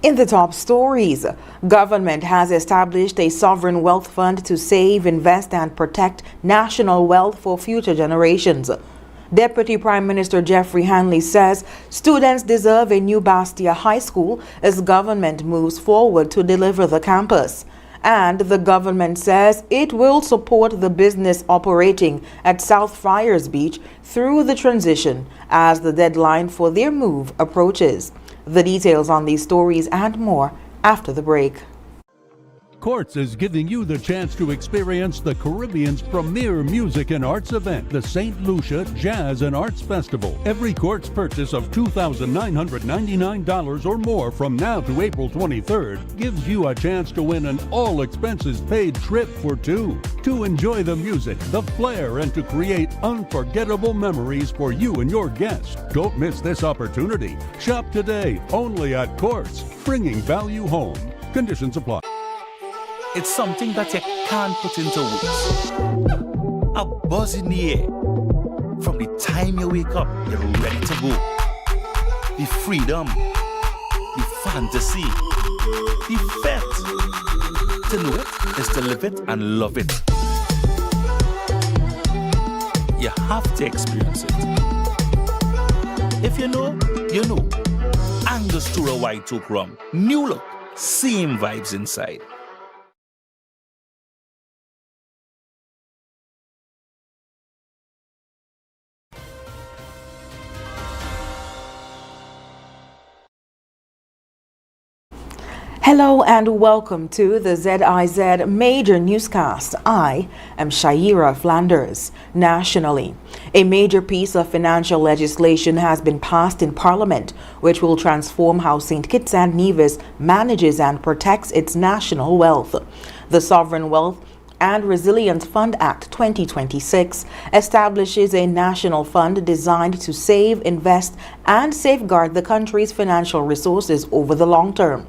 In the top stories, government has established a sovereign wealth fund to save, invest, and protect national wealth for future generations. Deputy Prime Minister Jeffrey Hanley says students deserve a new Basseterre High School as government moves forward to deliver the campus. And the government says it will support the business operating at South Friars Beach through the transition as the deadline for their move approaches. The details on these stories and more after the break. Courts is giving you the chance to experience the Caribbean's premier music and arts event, the St. Lucia Jazz and Arts Festival. Every Courts purchase of $2,999 or more from now to April 23rd gives you a chance to win an all-expenses-paid trip for two. To enjoy the music, the flair, and to create unforgettable memories for you and your guests. Don't miss this opportunity. Shop today only at Courts, bringing value home. Conditions apply. It's something that you can't put into words. A buzz in the air. From the time you wake up, you're ready to go. The freedom, the fantasy, the fete. To know it is to live it and love it. You have to experience it. If you know, you know. Angostura White Oak Rum. New look, same vibes inside. Hello and welcome to the ZIZ Major Newscast. I am Shaira Flanders. Nationally, a major piece of financial legislation has been passed in Parliament, which will transform how St. Kitts and Nevis manages and protects its national wealth. The Sovereign Wealth and Resilience Fund Act 2026 establishes a national fund designed to save, invest, and safeguard the country's financial resources over the long term.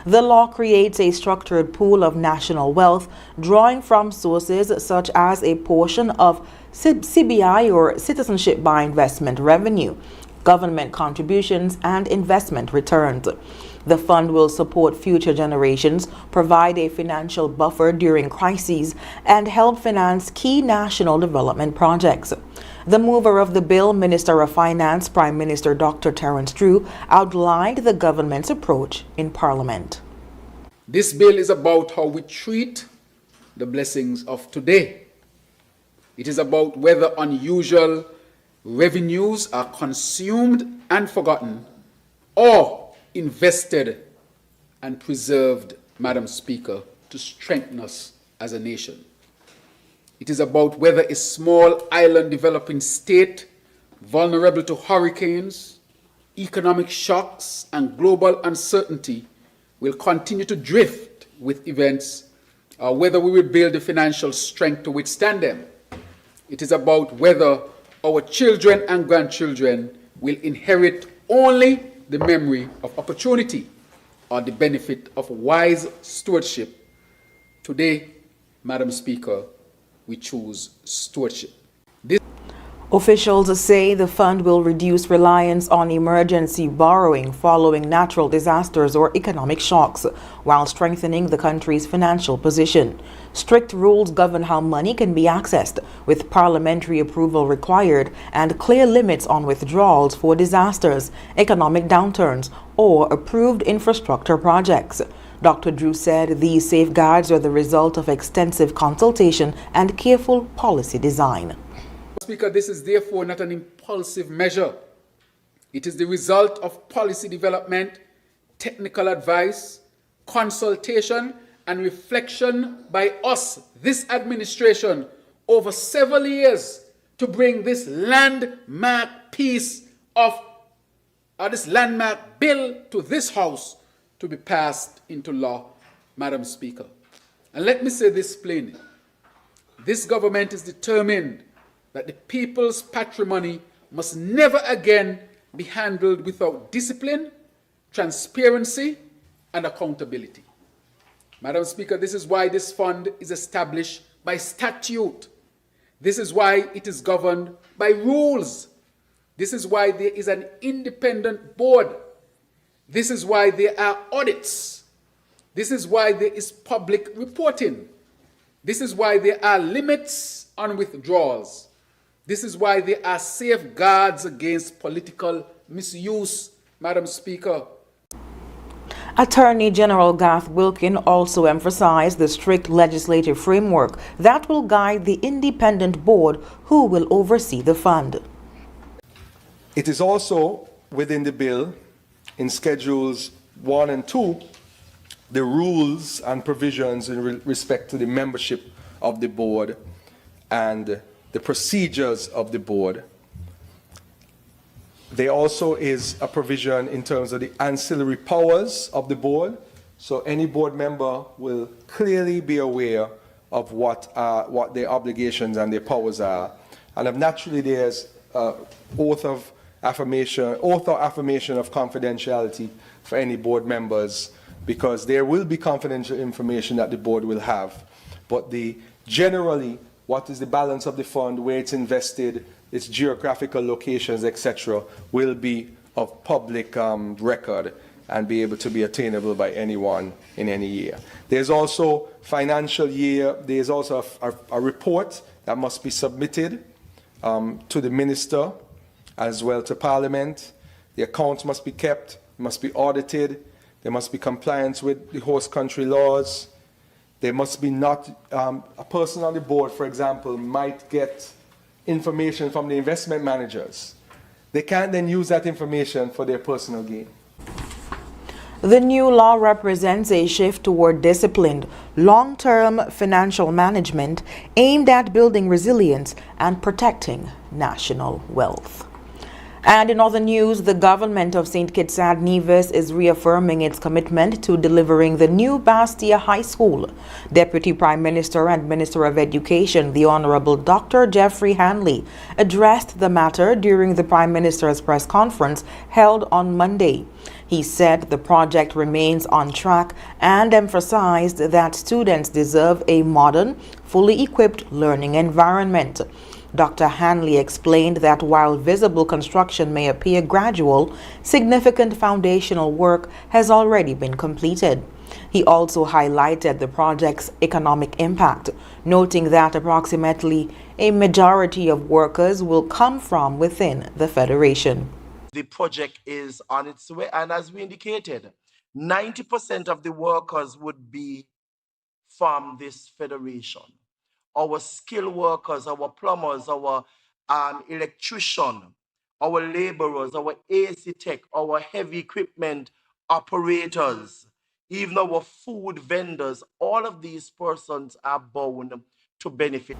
The law creates a structured pool of national wealth, drawing from sources such as a portion of CBI or citizenship by investment revenue, government contributions, and investment returns. The fund will support future generations, provide a financial buffer during crises, and help finance key national development projects. The mover of the bill, Minister of Finance, Prime Minister Dr. Terence Drew, outlined the government's approach in Parliament. This bill is about how we treat the blessings of today. It is about whether unusual revenues are consumed and forgotten or invested and preserved, Madam Speaker, to strengthen us as a nation. It is about whether a small island developing state, vulnerable to hurricanes, economic shocks, and global uncertainty, will continue to drift with events, or whether we will build the financial strength to withstand them. It is about whether our children and grandchildren will inherit only the memory of opportunity or the benefit of wise stewardship. Today, Madam Speaker, we choose stewardship. Officials say the fund will reduce reliance on emergency borrowing following natural disasters or economic shocks, while strengthening the country's financial position. Strict rules govern how money can be accessed, with parliamentary approval required, and clear limits on withdrawals for disasters, economic downturns, or approved infrastructure projects. Dr. Drew said these safeguards are the result of extensive consultation and careful policy design. Speaker, this is therefore not an impulsive measure. It is the result of policy development, technical advice, consultation, and reflection by us, this administration, over several years to bring this landmark piece of, this landmark bill to this House to be passed into law, Madam Speaker. And let me say this plainly. This government is determined that the people's patrimony must never again be handled without discipline, transparency, and accountability. Madam Speaker, this is why this fund is established by statute. This is why it is governed by rules. This is why there is an independent board. This is why there are audits. This is why there is public reporting. This is why there are limits on withdrawals. This is why there are safeguards against political misuse, Madam Speaker. Attorney General Garth Wilkin also emphasized the strict legislative framework that will guide the independent board who will oversee the fund. It is also within the bill, in Schedules 1 and 2, the rules and provisions in respect to the membership of the board and the procedures of the board. There also is a provision in terms of the ancillary powers of the board, so any board member will clearly be aware of what their obligations and their powers are. And naturally there's oath or affirmation of confidentiality for any board members, because there will be confidential information that the board will have. But generally, what is the balance of the fund, where it's invested, its geographical locations, etc., will be of public record and be able to be attainable by anyone in any year. There's also financial year, there's also a report that must be submitted to the minister as well to Parliament. The accounts must be kept, must be audited, there must be compliance with the host country laws. There must be not, a person on the board, for example, might get information from the investment managers. They can't then use that information for their personal gain. The new law represents a shift toward disciplined, long-term financial management aimed at building resilience and protecting national wealth. And in other news, the government of St. Kitts and Nevis is reaffirming its commitment to delivering the new Basseterre High School. Deputy Prime Minister and Minister of Education, the Honorable Dr. Jeffrey Hanley, addressed the matter during the Prime Minister's press conference held on Monday. He said the project remains on track and emphasized that students deserve a modern, fully equipped learning environment. Dr. Hanley explained that while visible construction may appear gradual, significant foundational work has already been completed. He also highlighted the project's economic impact, noting that approximately a majority of workers will come from within the Federation. The project is on its way, and as we indicated, 90% of the workers would be from this federation. Our skilled workers, our plumbers, our electrician, our laborers, our AC tech, our heavy equipment operators, even our food vendors, all of these persons are bound to benefit.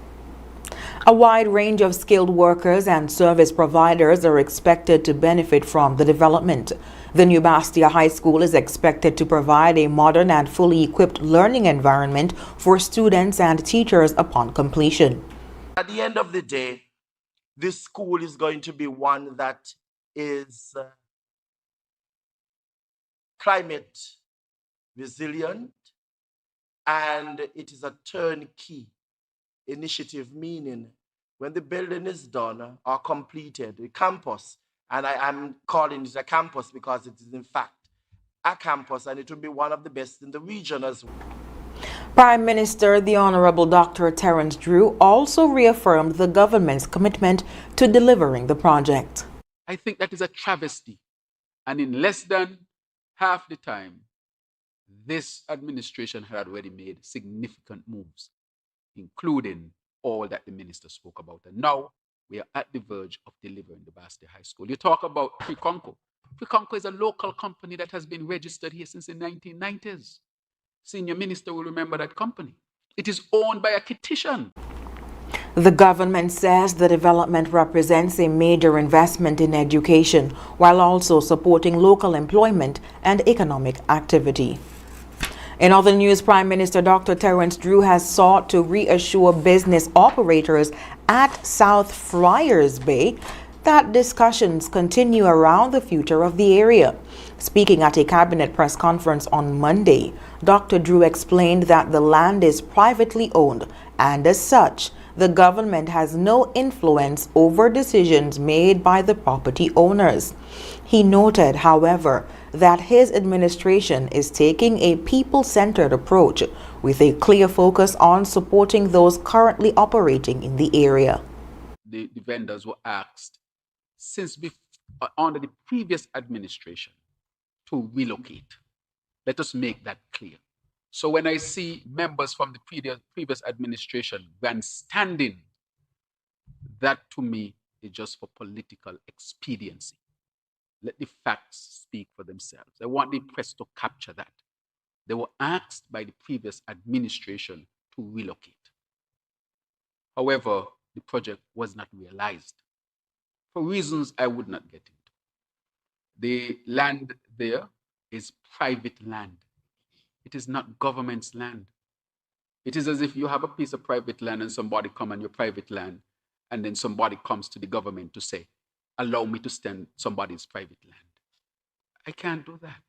A wide range of skilled workers and service providers are expected to benefit from the development. The new Basseterre High School is expected to provide a modern and fully equipped learning environment for students and teachers upon completion. At the end of the day, this school is going to be one that is climate resilient, and it is a turnkey initiative, meaning when the building is done or completed, the campus, and I'm calling it a campus because it is in fact a campus, and it will be one of the best in the region as well. Prime Minister, the Honorable Dr. Terence Drew, also reaffirmed the government's commitment to delivering the project. I think that is a travesty, and in less than half the time, this administration had already made significant moves, including all that the minister spoke about. And now we are at the verge of delivering the Basseterre High School. You talk about Friconco. Friconco is a local company that has been registered here since the 1990s. Senior Minister will remember that company. It is owned by a Kittitian. The government says the development represents a major investment in education, while also supporting local employment and economic activity. In other news, Prime Minister Dr. Terence Drew has sought to reassure business operators at South Friars Bay that discussions continue around the future of the area. Speaking at a cabinet press conference on Monday, Dr. Drew explained that the land is privately owned and as such, the government has no influence over decisions made by the property owners. He noted, however, that his administration is taking a people-centered approach with a clear focus on supporting those currently operating in the area. The vendors were asked under the previous administration to relocate. Let us make that clear. So when I see members from the previous administration grandstanding, that to me is just for political expediency. Let the facts speak for themselves. I want the press to capture that. They were asked by the previous administration to relocate. However, the project was not realized for reasons I would not get into. The land there is private land. It is not government's land. It is as if you have a piece of private land and somebody come on your private land, and then somebody comes to the government to say, allow me to stand somebody's private land. I can't do that.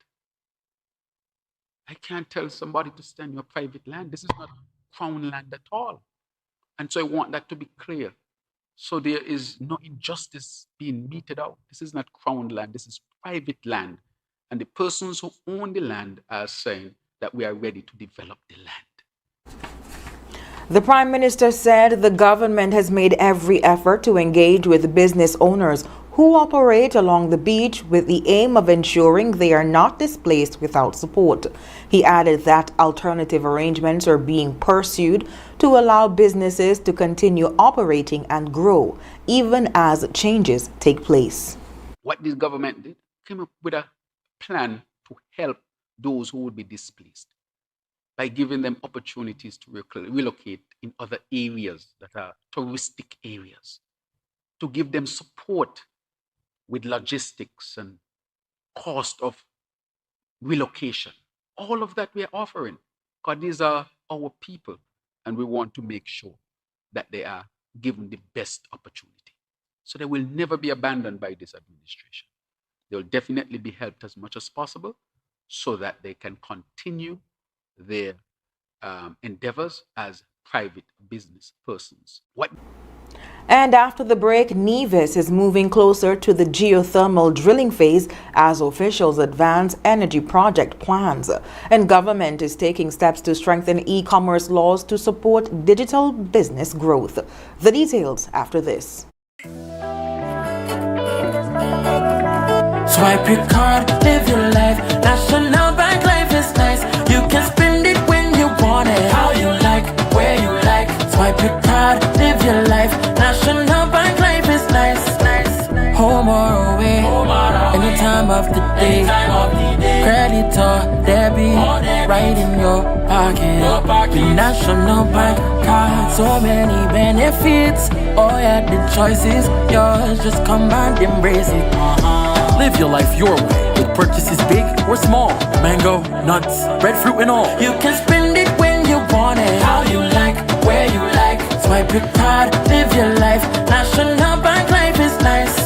I can't tell somebody to stand your private land. This is not crown land at all. And so I want that to be clear. So there is no injustice being meted out. This is not crown land. This is private land. And the persons who own the land are saying that we are ready to develop the land. The Prime Minister said the government has made every effort to engage with business owners who operate along the beach with the aim of ensuring they are not displaced without support. He added that alternative arrangements are being pursued to allow businesses to continue operating and grow, even as changes take place. What this government did, came up with a plan to help those who would be displaced by giving them opportunities to relocate in other areas that are touristic areas, to give them support with logistics and cost of relocation. All of that we are offering, because these are our people, and we want to make sure that they are given the best opportunity. So they will never be abandoned by this administration. They will definitely be helped as much as possible so that they can continue their endeavors as private business persons. And after the break, Nevis is moving closer to the geothermal drilling phase as officials advance energy project plans. And government is taking steps to strengthen e-commerce laws to support digital business growth. The details after this. Swipe your card, live your life. National Bank life is nice. You can spend it when you want it, how you like, where you like. Swipe your card, live your life. National Bank life is nice. Home or away, any time of the day. Credit or debit, right in your pocket. The National Bank card, so many benefits. Oh yeah, the choice is yours. Just come and embrace it. Live your life your way with purchases big or small. Mango, nuts, breadfruit and all. You can spend it when you want it, how you like, where you like. Swipe your card, live your life. National Bank life is nice.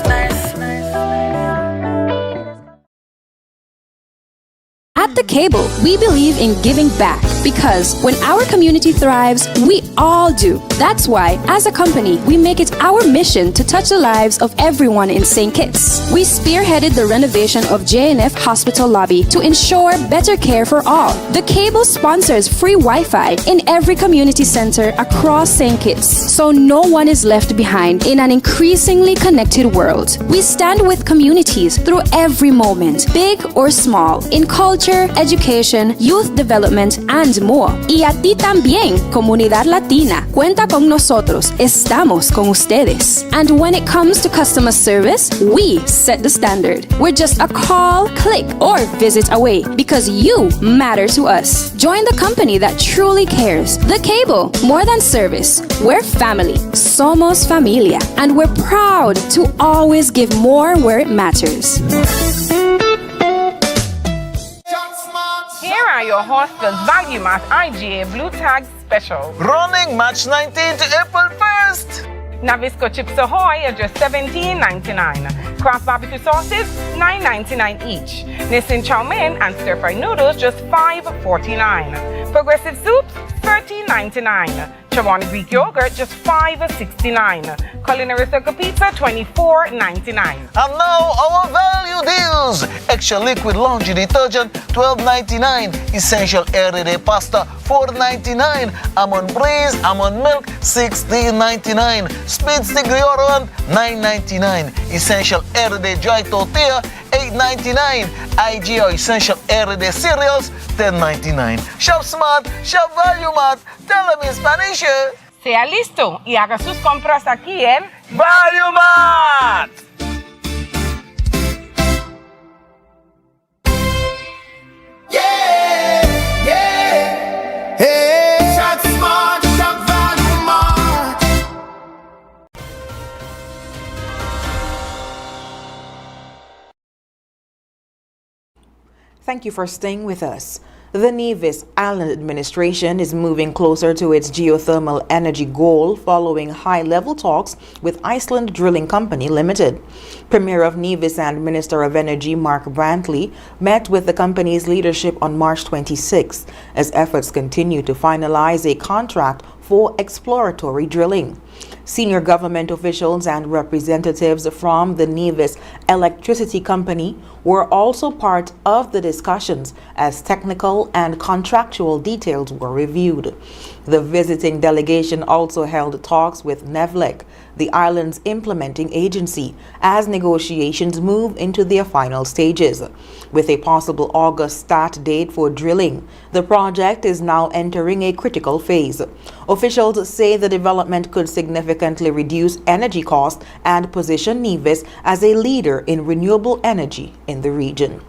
At The Cable, we believe in giving back because when our community thrives, we all do. That's why, as a company, we make it our mission to touch the lives of everyone in St. Kitts. We spearheaded the renovation of JNF Hospital lobby to ensure better care for all. The Cable sponsors free Wi-Fi in every community center across St. Kitts, so no one is left behind in an increasingly connected world. We stand with communities through every moment, big or small, in culture, education, youth development, and more. Y a ti también, comunidad latina. Cuenta con nosotros. Estamos con ustedes. And when it comes to customer service, we set the standard. We're just a call, click, or visit away because you matter to us. Join the company that truly cares. The Cable, more than service. We're family. Somos familia. And we're proud to always give more where it matters. Here are your hostels Value Mart IGA Blue Tag Special. Running March 19th to April 1st. Nabisco Chips Ahoy are just $17.99. Kraft barbecue sauces, $9.99 each. Nissin chow mein and stir-fry noodles just $5.49. Progressive soups, $13.99. Chobani Greek yogurt, just $5.69. Culinary Circle pizza, $24.99. And now our value deals. Extra liquid laundry detergent, $12.99. Essential everyday pasta, $4.99. Almond braise, almond milk, $16.99. Speed stick deodorant, $9.99. Essential everyday dry tortilla, $8.99. IG or essential everyday cereals, $10.99. Shop smart, shop value mart. Tell them in Spanish. Sea listo y haga sus compras aquí en Value Mart. Yeah, yeah. Hey, shop smart, shop value mart. Thank you for staying with us. The Nevis Island administration is moving closer to its geothermal energy goal following high-level talks with Iceland Drilling Company Limited. Premier of Nevis and Minister of Energy Mark Brantley met with the company's leadership on March 26 as efforts continue to finalize a contract for exploratory drilling. Senior government officials and representatives from the Nevis Electricity Company were also part of the discussions as technical and contractual details were reviewed. The visiting delegation also held talks with NEVLEC, the island's implementing agency, as negotiations move into their final stages. With a possible August start date for drilling, the project is now entering a critical phase. Officials say the development could significantly reduce energy costs and position Nevis as a leader in renewable energy in the region.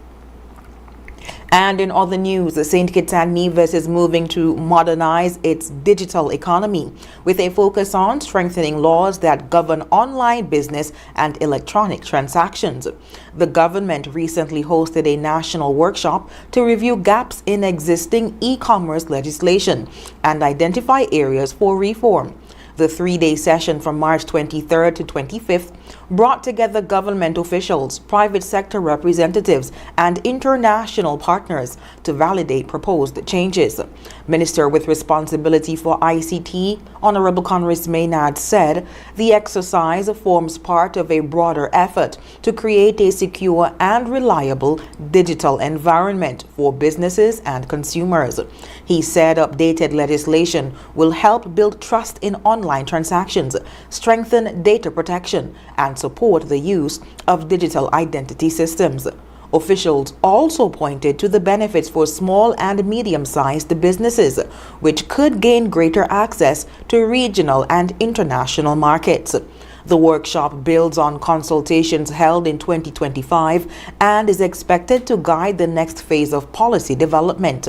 And in other news, St. Kitts and Nevis is moving to modernize its digital economy with a focus on strengthening laws that govern online business and electronic transactions. The government recently hosted a national workshop to review gaps in existing e-commerce legislation and identify areas for reform. The three-day session from March 23rd to 25th brought together government officials, private sector representatives, and international partners to validate proposed changes. Minister with responsibility for ICT, Honorable Conris Maynard, said the exercise forms part of a broader effort to create a secure and reliable digital environment for businesses and consumers. He said updated legislation will help build trust in online transactions, strengthen data protection, and support the use of digital identity systems. Officials also pointed to the benefits for small and medium-sized businesses, which could gain greater access to regional and international markets. The workshop builds on consultations held in 2025 and is expected to guide the next phase of policy development.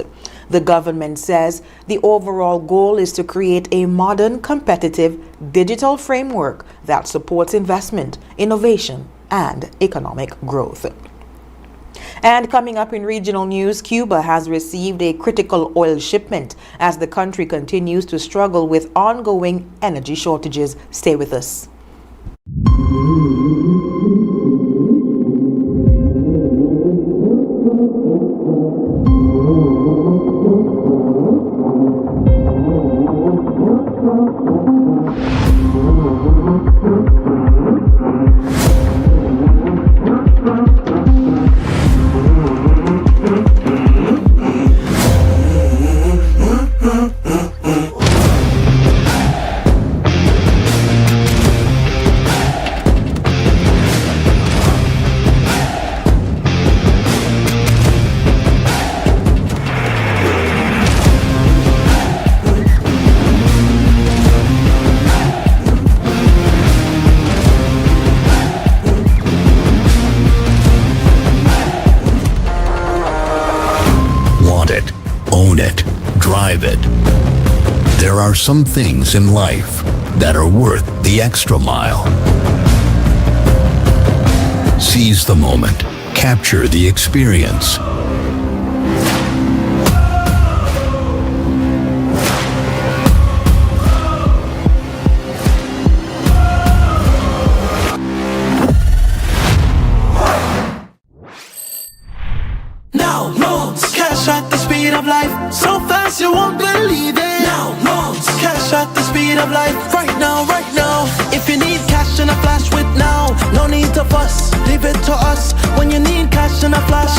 The government says the overall goal is to create a modern, competitive digital framework that supports investment, innovation, and economic growth. And coming up in regional news, Cuba has received a critical oil shipment as the country continues to struggle with ongoing energy shortages. Stay with us. There are some things in life that are worth the extra mile. Seize the moment. Capture the experience. Now loans, cash at the speed of life, so fast you won't believe it. Now speed of life. Right now, right now. If you need cash and a flash with now, no need to fuss, leave it to us. When you need cash and a flash,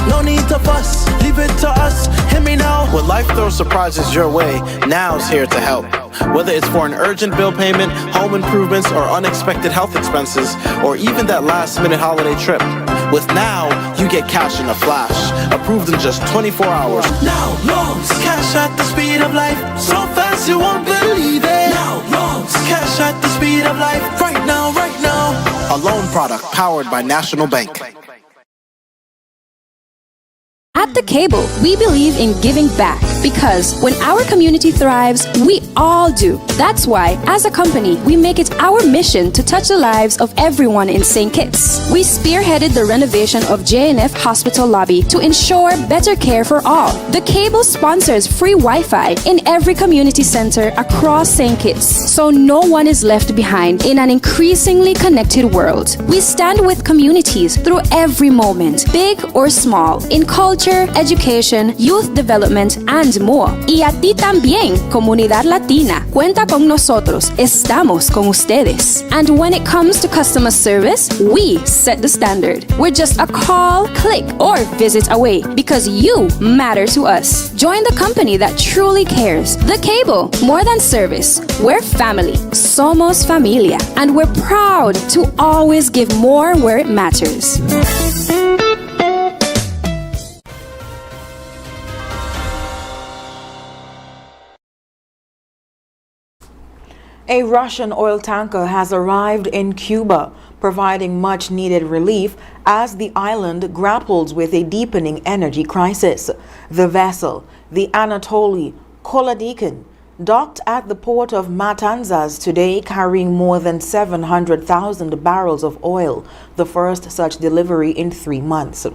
no need to fuss, leave it to us. Hear me now. When life throws surprises your way, now's here to help. Whether it's for an urgent bill payment, home improvements, or unexpected health expenses, or even that last-minute holiday trip, with Now, you get cash in a flash, approved in just 24 hours. Now loans, cash at the speed of life, so fast you won't believe it. Now loans, cash at the speed of life, right now, right now. A loan product powered by National Bank. At The Cable, we believe in giving back because when our community thrives, we all do. That's why, as a company, we make it our mission to touch the lives of everyone in St. Kitts. We spearheaded the renovation of JNF Hospital lobby to ensure better care for all. The Cable sponsors free Wi-Fi in every community center across St. Kitts, so no one is left behind in an increasingly connected world. We stand with communities through every moment, big or small, in culture, education, youth development, and more. Y a ti también, comunidad latina. Cuenta con nosotros. Estamos con ustedes. And when it comes to customer service, we set the standard. We're just a call, click, or visit away because you matter to us. Join the company that truly cares. The Cable, more than service. We're family. Somos familia. And we're proud to always give more where it matters. A Russian oil tanker has arrived in Cuba, providing much-needed relief as the island grapples with a deepening energy crisis. The vessel, the Anatoly Kolodikin, docked at the port of Matanzas today, carrying more than 700,000 barrels of oil, the first such delivery in 3 months.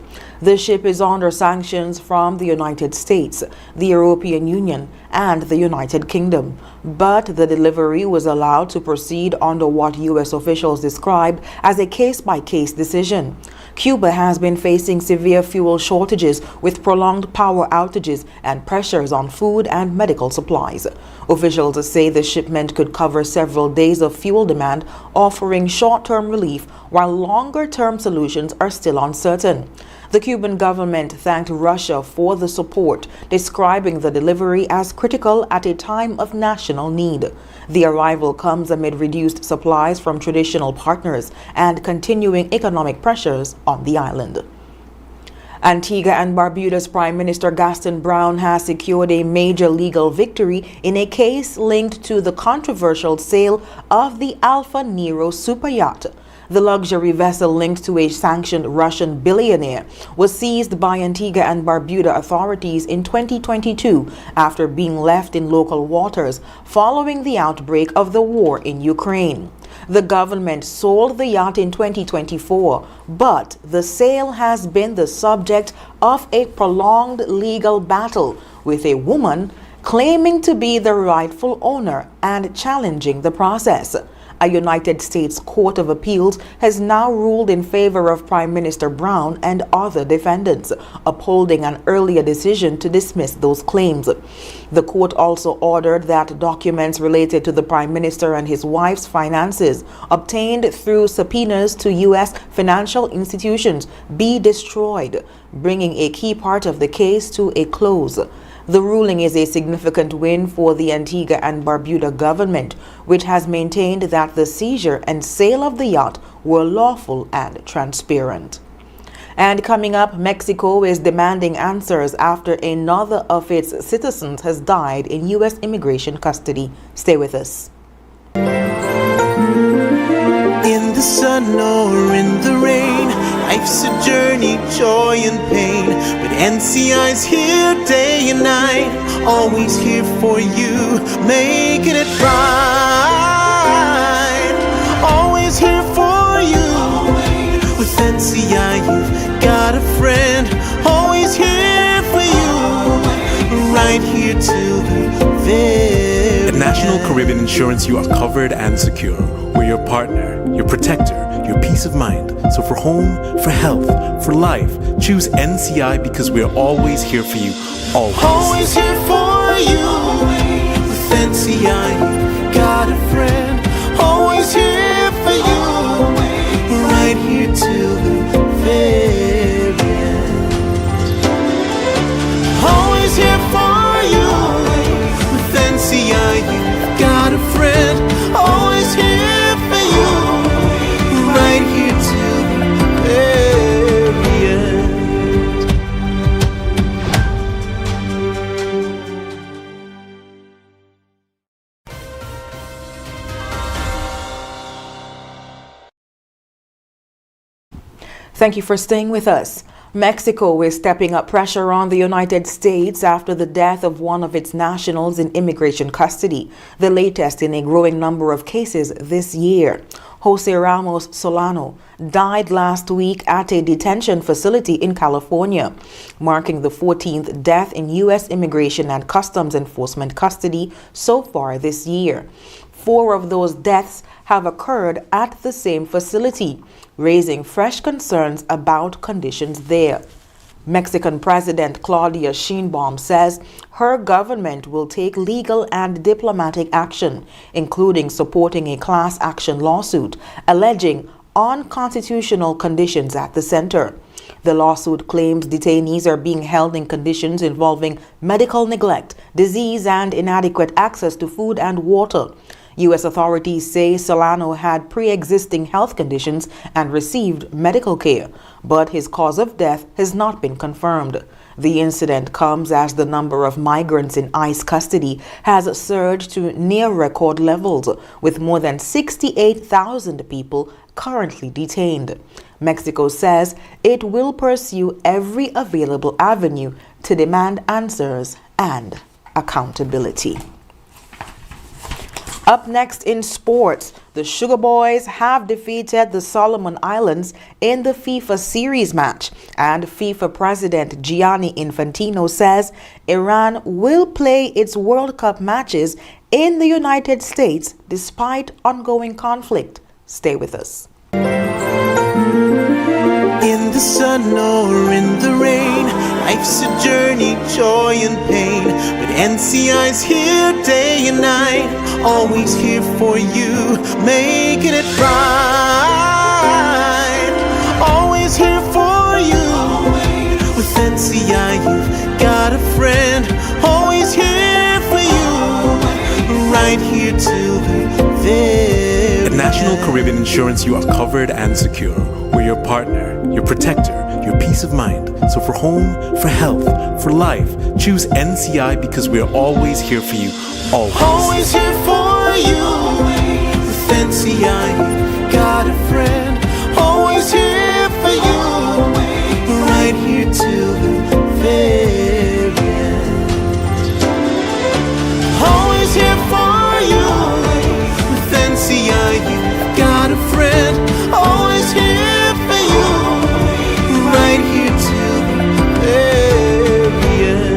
The ship is under sanctions from the United States, the European Union, and the United Kingdom, but the delivery was allowed to proceed under what U.S. officials described as a case-by-case decision. Cuba has been facing severe fuel shortages with prolonged power outages and pressures on food and medical supplies. Officials say the shipment could cover several days of fuel demand, offering short-term relief, while longer-term solutions are still uncertain. The Cuban government thanked Russia for the support, describing the delivery as critical at a time of national need. The arrival comes amid reduced supplies from traditional partners and continuing economic pressures on the island. Antigua and Barbuda's Prime Minister Gaston Brown has secured a major legal victory in a case linked to the controversial sale of the Alpha Nero superyacht. The luxury vessel linked to a sanctioned Russian billionaire was seized by Antigua and Barbuda authorities in 2022 after being left in local waters following the outbreak of the war in Ukraine. The government sold the yacht in 2024, but the sale has been the subject of a prolonged legal battle, with a woman claiming to be the rightful owner and challenging the process. A United States Court of Appeals has now ruled in favor of Prime Minister Brown and other defendants, upholding an earlier decision to dismiss those claims. The court also ordered that documents related to the Prime Minister and his wife's finances obtained through subpoenas to U.S. financial institutions be destroyed, bringing a key part of the case to a close. The ruling is a significant win for the Antigua and Barbuda government, which has maintained that the seizure and sale of the yacht were lawful and transparent. And coming up, Mexico is demanding answers after another of its citizens has died in U.S. immigration custody. Stay with us. In the sun or in the rain, life's a journey, joy and pain. But NCI's here day and night, always here for you, making it right. Always here for you. With NCI, you've got a friend, always here for you, right here till the very At National Caribbean Insurance, you are covered and secure. We're your partner, your protector, your peace of mind. So for home, for health, for life, choose NCI because we're always here for you. Always. Always here for you. With NCI, got a friend, always here for you, right here till the very end. Always here for you, with NCI you've got a friend, always here for you, right here till the very end. Thank you for staying with us. Mexico is stepping up pressure on the United States after the death of one of its nationals in immigration custody, the latest in a growing number of cases this year. Jose Ramos Solano died last week at a detention facility in California, marking the 14th death in U.S. Immigration and Customs Enforcement custody so far this year. 4 of those deaths have occurred at the same facility, raising fresh concerns about conditions there. Mexican President Claudia Sheinbaum says her government will take legal and diplomatic action, including supporting a class action lawsuit alleging unconstitutional conditions at the center. The lawsuit claims detainees are being held in conditions involving medical neglect, disease, and inadequate access to food and water. U.S. authorities say Solano had pre-existing health conditions and received medical care, but his cause of death has not been confirmed. The incident comes as the number of migrants in ICE custody has surged to near record levels, with more than 68,000 people currently detained. Mexico says it will pursue every available avenue to demand answers and accountability. Up next in sports, the Sugar Boys have defeated the Solomon Islands in the FIFA Series match, and FIFA President Gianni Infantino says Iran will play its World Cup matches in the United States despite ongoing conflict. Stay with us. In the sun or in the rain, life's a journey, joy and pain. But NCI's here day and night, always here for you, making it right. Always here for you. With NCI you've got a friend, always here for you, right here till the very At National Caribbean Insurance, you are covered and secure. We're your partner, your protector, your peace of mind. So for home, for health, for life, choose NCI because we're always here for you. Always. Always here for you. With NCI, you've got a friend. Always here for you. Right here till the very end. Always here for you. With NCI, you've got a friend. Always here for you. Right here till the very end.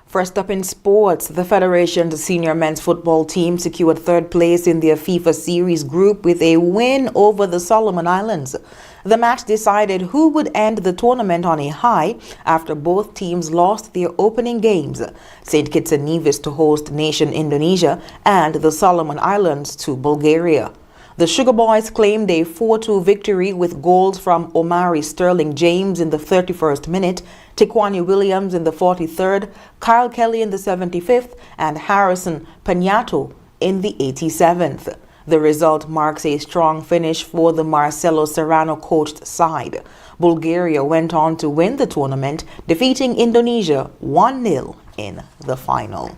First up in sports, the Federation's senior men's football team secured third place in their FIFA Series group with a win over the Solomon Islands. The match decided who would end the tournament on a high after both teams lost their opening games. St. Kitts and Nevis to host nation Indonesia and the Solomon Islands to Bulgaria. The Sugar Boys claimed a 4-2 victory with goals from Omari Sterling James in the 31st minute, Tiquani Williams in the 43rd, Kyle Kelly in the 75th, and Harrison Pagnato in the 87th. The result marks a strong finish for the Marcelo Serrano coached side. Bulgaria went on to win the tournament, defeating Indonesia 1-0 in the final.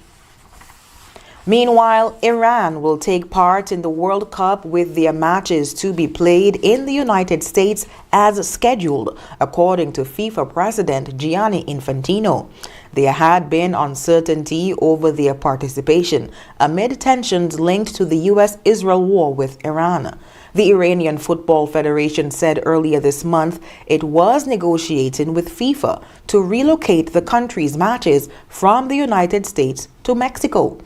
Meanwhile, Iran will take part in the World Cup with their matches to be played in the United States as scheduled, according to FIFA President Gianni Infantino. There had been uncertainty over their participation amid tensions linked to the U.S.-Israel war with Iran. The Iranian Football Federation said earlier this month it was negotiating with FIFA to relocate the country's matches from the United States to Mexico.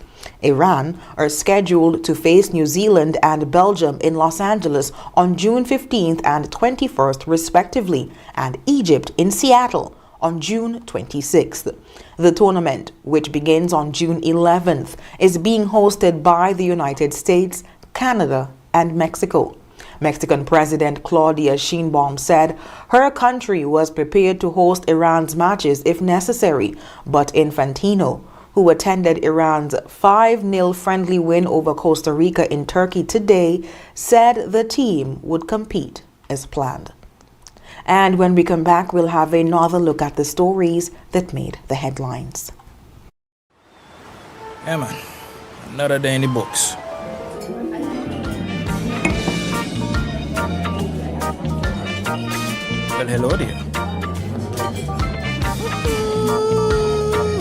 Iran are scheduled to face New Zealand and Belgium in Los Angeles on June 15th and 21st respectively, and Egypt in Seattle on June 26th. The tournament, which begins on June 11th, is being hosted by the United States, Canada, and Mexico. Mexican President Claudia Sheinbaum said her country was prepared to host Iran's matches if necessary, but Infantino, who attended Iran's 5-0 friendly win over Costa Rica in Turkey today, said the team would compete as planned. And when we come back, we'll have another look at the stories that made the headlines. Yeah, man. Another day in the books. Well, hello there.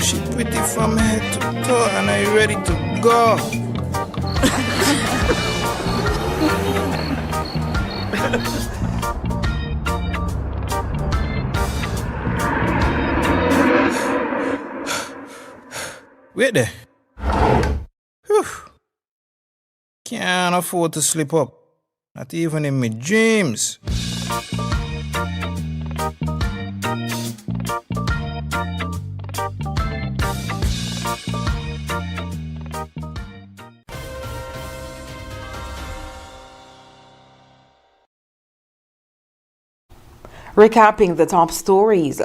She pretty from head to toe, and are you ready to go? Wait there. Whew. Can't afford to slip up. Not even in my dreams. Recapping the top stories.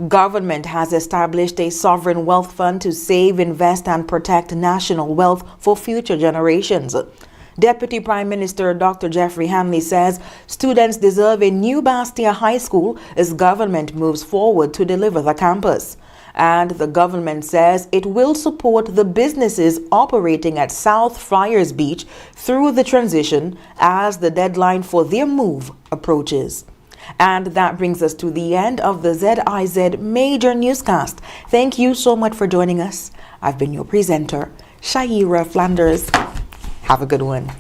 Government has established a sovereign wealth fund to save, invest, and protect national wealth for future generations. Deputy Prime Minister Dr. Jeffrey Hanley says students deserve a new Basseterre High School as government moves forward to deliver the campus. And the government says it will support the businesses operating at South Friars Beach through the transition as the deadline for their move approaches. And that brings us to the end of the ZIZ Major Newscast. Thank you so much for joining us. I've been your presenter, Shaira Flanders. Have a good one.